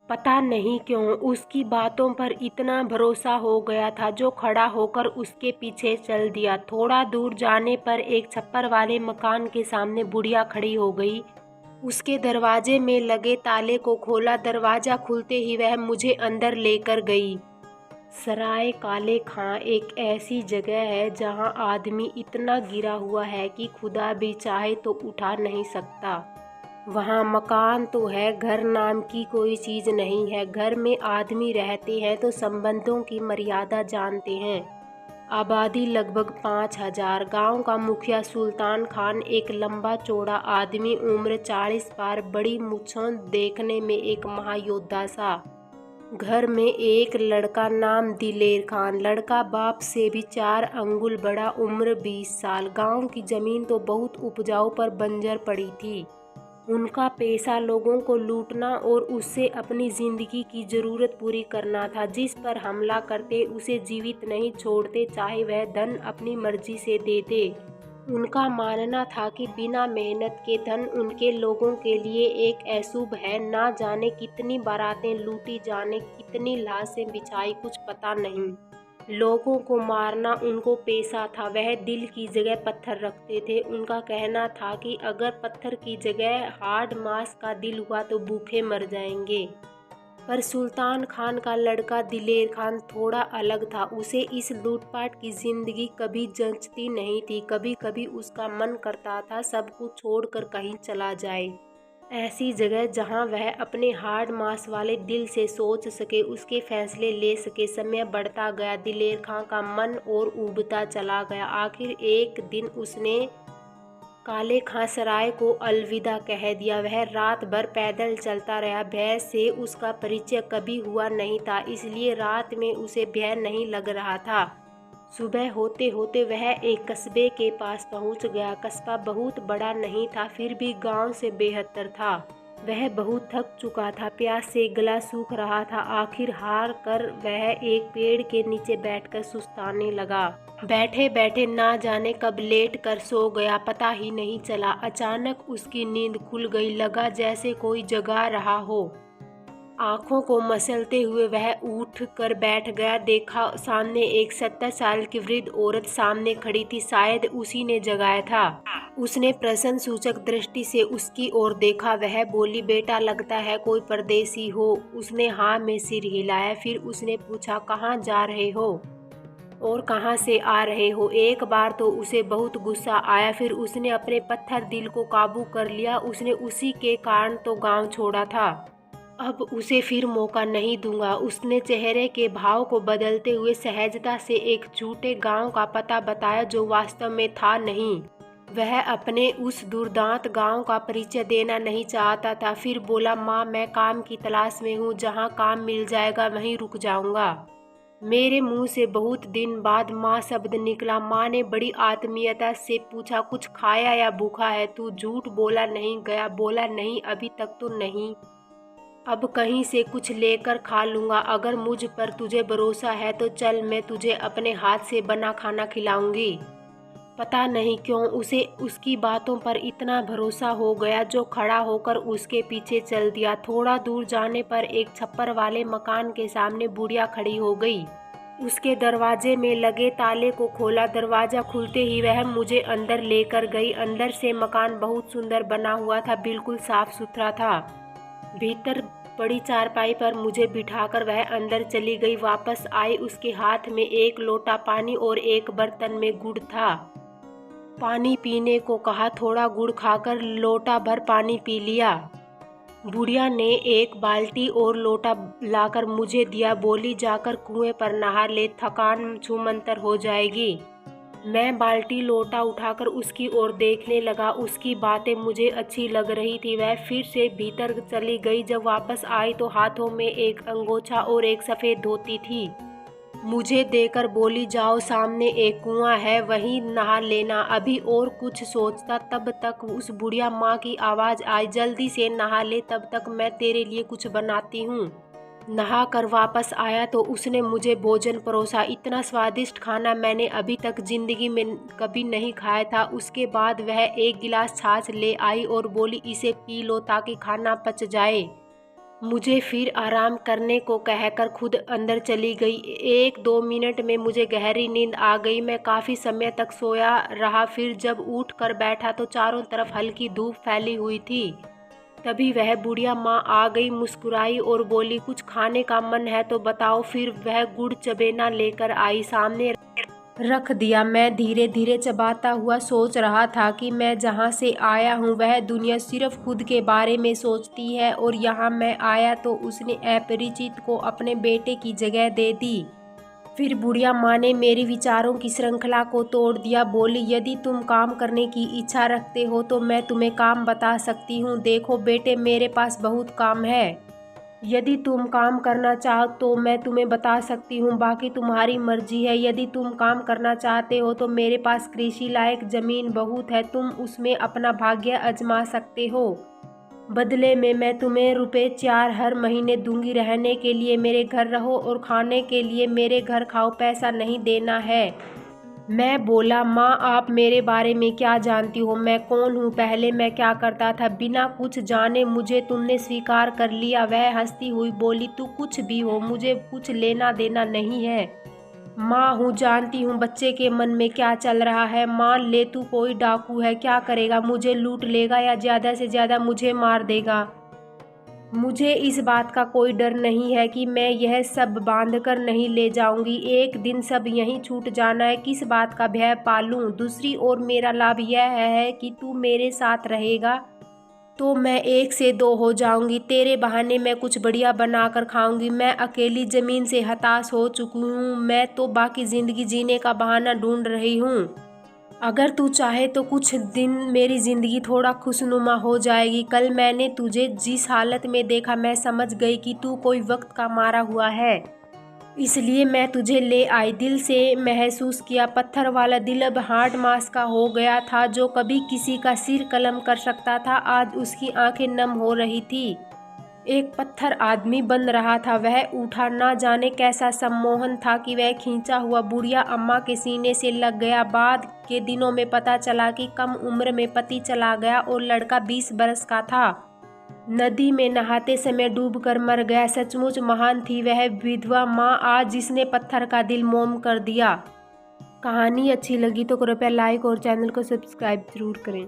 पता नहीं क्यों उसकी बातों पर इतना भरोसा हो गया था जो खड़ा होकर उसके पीछे चल दिया। थोड़ा दूर जाने पर एक छप्पर वाले मकान के सामने बुढ़िया खड़ी हो गई। उसके दरवाजे में लगे ताले को खोला। दरवाजा खुलते ही वह मुझे अंदर लेकर गई। सराय काले खां एक ऐसी जगह है जहां आदमी इतना गिरा हुआ है कि खुदा भी चाहे तो उठा नहीं सकता। वहाँ मकान तो है, घर नाम की कोई चीज़ नहीं है। घर में आदमी रहते हैं तो संबंधों की मर्यादा जानते हैं। आबादी लगभग 5,000। गांव का मुखिया सुल्तान खान एक लंबा चौड़ा आदमी, उम्र 40 पार, बड़ी मूछों, देखने में एक महायोद्धा सा। घर में एक लड़का नाम दिलेर खान। लड़का बाप से भी 4 अंगुल बड़ा, उम्र 20 साल। गांव की जमीन तो बहुत उपजाऊ पर बंजर पड़ी थी। उनका पेशा लोगों को लूटना और उससे अपनी जिंदगी की जरूरत पूरी करना था। जिस पर हमला करते उसे जीवित नहीं छोड़ते, चाहे वह धन अपनी मर्जी से देते। उनका मानना था कि बिना मेहनत के धन उनके लोगों के लिए एक अशुभ है। ना जाने कितनी बारातें लूटी, जाने कितनी लाशें बिछाई, कुछ पता नहीं। लोगों को मारना उनको पेशा था। वह दिल की जगह पत्थर रखते थे। उनका कहना था कि अगर पत्थर की जगह हार्ड मांस का दिल हुआ तो भूखे मर जाएंगे। पर सुल्तान खान का लड़का दिलेर खान थोड़ा अलग था। उसे इस लूटपाट की जिंदगी कभी जचती नहीं थी। कभी कभी उसका मन करता था सब कुछ छोड़कर कहीं चला जाए, ऐसी जगह जहां वह अपने हार्ड मांस वाले दिल से सोच सके, उसके फैसले ले सके। समय बढ़ता गया, दिलेर खां का मन और उबता चला गया। आखिर एक दिन उसने काले खां सराय को अलविदा कह दिया। वह रात भर पैदल चलता रहा। भय से उसका परिचय कभी हुआ नहीं था, इसलिए रात में उसे भय नहीं लग रहा था। सुबह होते होते वह एक कस्बे के पास पहुंच गया। कस्बा बहुत बड़ा नहीं था, फिर भी गांव से बेहतर था। वह बहुत थक चुका था, प्यास से गला सूख रहा था। आखिर हार कर वह एक पेड़ के नीचे बैठकर सुस्ताने लगा। बैठे बैठे ना जाने कब लेट कर सो गया, पता ही नहीं चला। अचानक उसकी नींद खुल गई। लगा जैसे कोई जगा रहा हो। आंखों को मसलते हुए वह उठ कर बैठ गया। देखा सामने एक 70 साल की वृद्ध औरत सामने खड़ी थी। शायद उसी ने जगाया था। उसने प्रश्न सूचक दृष्टि से उसकी ओर देखा। वह बोली, बेटा लगता है कोई परदेसी हो। उसने हाँ में सिर हिलाया। फिर उसने पूछा, कहाँ जा रहे हो और कहाँ से आ रहे हो। एक बार तो उसे बहुत गुस्सा आया, फिर उसने अपने पत्थर दिल को काबू कर लिया। उसने उसी के कारण तो गांव छोड़ा था, अब उसे फिर मौका नहीं दूंगा। उसने चेहरे के भाव को बदलते हुए सहजता से एक झूठे गांव का पता बताया जो वास्तव में था नहीं। वह अपने उस दुर्दांत गांव का परिचय देना नहीं चाहता था। फिर बोला, माँ मैं काम की तलाश में हूँ, जहाँ काम मिल जाएगा वहीं रुक जाऊंगा। मेरे मुंह से बहुत दिन बाद माँ शब्द निकला। माँ ने बड़ी आत्मीयता से पूछा, कुछ खाया या भूखा है? तू झूठ बोला नहीं गया? बोला, नहीं अभी तक तो नहीं, अब कहीं से कुछ लेकर खा लूँगा। अगर मुझ पर तुझे भरोसा है तो चल, मैं तुझे अपने हाथ से बना खाना खिलाऊंगी। पता नहीं क्यों उसे उसकी बातों पर इतना भरोसा हो गया जो खड़ा होकर उसके पीछे चल दिया। थोड़ा दूर जाने पर एक छप्पर वाले मकान के सामने बुढ़िया खड़ी हो गई। उसके दरवाजे में लगे ताले को खोला। दरवाज़ा खुलते ही वह मुझे अंदर लेकर गई। अंदर से मकान बहुत सुंदर बना हुआ था, बिल्कुल साफ सुथरा था। भीतर बड़ी चारपाई पर मुझे बिठाकर वह अंदर चली गई। वापस आई, उसके हाथ में एक लोटा पानी और एक बर्तन में गुड़ था। पानी पीने को कहा, थोड़ा गुड़ खाकर लोटा भर पानी पी लिया। बुढ़िया ने एक बाल्टी और लोटा लाकर मुझे दिया। बोली, जाकर कुएं पर नहा ले, थकान छूमंतर हो जाएगी। मैं बाल्टी लोटा उठाकर उसकी ओर देखने लगा। उसकी बातें मुझे अच्छी लग रही थी। वह फिर से भीतर चली गई। जब वापस आई तो हाथों में एक अंगोछा और एक सफ़ेद धोती थी। मुझे देकर बोली, जाओ सामने एक कुआं है, वहीं नहा लेना। अभी और कुछ सोचता तब तक उस बुढ़िया माँ की आवाज़ आई, जल्दी से नहा ले, तब तक मैं तेरे लिए कुछ बनाती हूँ। नहा कर वापस आया तो उसने मुझे भोजन परोसा। इतना स्वादिष्ट खाना मैंने अभी तक जिंदगी में कभी नहीं खाया था। उसके बाद वह एक गिलास छाछ ले आई और बोली, इसे पी लो ताकि खाना पच जाए। मुझे फिर आराम करने को कहकर खुद अंदर चली गई। 1-2 मिनट में मुझे गहरी नींद आ गई। मैं काफ़ी समय तक सोया रहा। फिर जब उठ कर बैठा तो चारों तरफ हल्की धूप फैली हुई थी। तभी वह बुढ़िया माँ आ गई, मुस्कुराई और बोली, कुछ खाने का मन है तो बताओ। फिर वह गुड़ चबेना लेकर आई, सामने रख दिया। मैं धीरे धीरे चबाता हुआ सोच रहा था कि मैं जहाँ से आया हूँ वह दुनिया सिर्फ खुद के बारे में सोचती है, और यहाँ मैं आया तो उसने अपरिचित को अपने बेटे की जगह दे दी। फिर बुढ़िया माँ ने मेरी विचारों की श्रृंखला को तोड़ दिया। बोली, यदि तुम काम करने की इच्छा रखते हो तो मैं तुम्हें काम बता सकती हूँ। देखो बेटे, मेरे पास बहुत काम है। यदि तुम काम करना चाहो तो मैं तुम्हें बता सकती हूँ, बाकी तुम्हारी मर्जी है। यदि तुम काम करना चाहते हो तो मेरे पास कृषि लायक ज़मीन बहुत है, तुम उसमें अपना भाग्य आजमा सकते हो। बदले में मैं तुम्हें ₹4 हर महीने दूंगी। रहने के लिए मेरे घर रहो और खाने के लिए मेरे घर खाओ, पैसा नहीं देना है। मैं बोला, माँ आप मेरे बारे में क्या जानती हो? मैं कौन हूँ? पहले मैं क्या करता था? बिना कुछ जाने मुझे तुमने स्वीकार कर लिया। वह हंसती हुई बोली, तू कुछ भी हो, मुझे कुछ लेना देना नहीं है। माँ हूँ, जानती हूँ बच्चे के मन में क्या चल रहा है। मान ले तू कोई डाकू है, क्या करेगा? मुझे लूट लेगा या ज़्यादा से ज़्यादा मुझे मार देगा। मुझे इस बात का कोई डर नहीं है कि मैं यह सब बांध कर नहीं ले जाऊंगी। एक दिन सब यहीं छूट जाना है, किस बात का भय पालूं? दूसरी ओर मेरा लाभ यह है कि तू मेरे साथ रहेगा तो मैं 1 से 2 हो जाऊंगी। तेरे बहाने मैं कुछ बढ़िया बना कर खाऊंगी। मैं अकेली ज़मीन से हताश हो चुकी हूँ। मैं तो बाकी ज़िंदगी जीने का बहाना ढूंढ रही हूँ। अगर तू चाहे तो कुछ दिन मेरी ज़िंदगी थोड़ा खुशनुमा हो जाएगी। कल मैंने तुझे जिस हालत में देखा मैं समझ गई कि तू कोई वक्त का मारा हुआ है, इसलिए मैं तुझे ले आई। दिल से महसूस किया, पत्थर वाला दिल अब हार्ड मांस का हो गया था। जो कभी किसी का सिर कलम कर सकता था, आज उसकी आंखें नम हो रही थी। एक पत्थर आदमी बन रहा था। वह उठा, ना जाने कैसा सम्मोहन था कि वह खींचा हुआ बुढ़िया अम्मा के सीने से लग गया। बाद के दिनों में पता चला कि कम उम्र में पति चला गया और लड़का 20 बरस का था। नदी में नहाते समय डूबकर मर गया। सचमुच महान थी वह विधवा माँ आज, जिसने पत्थर का दिल मोम कर दिया। कहानी अच्छी लगी तो कृपया लाइक और चैनल को सब्सक्राइब जरूर करें।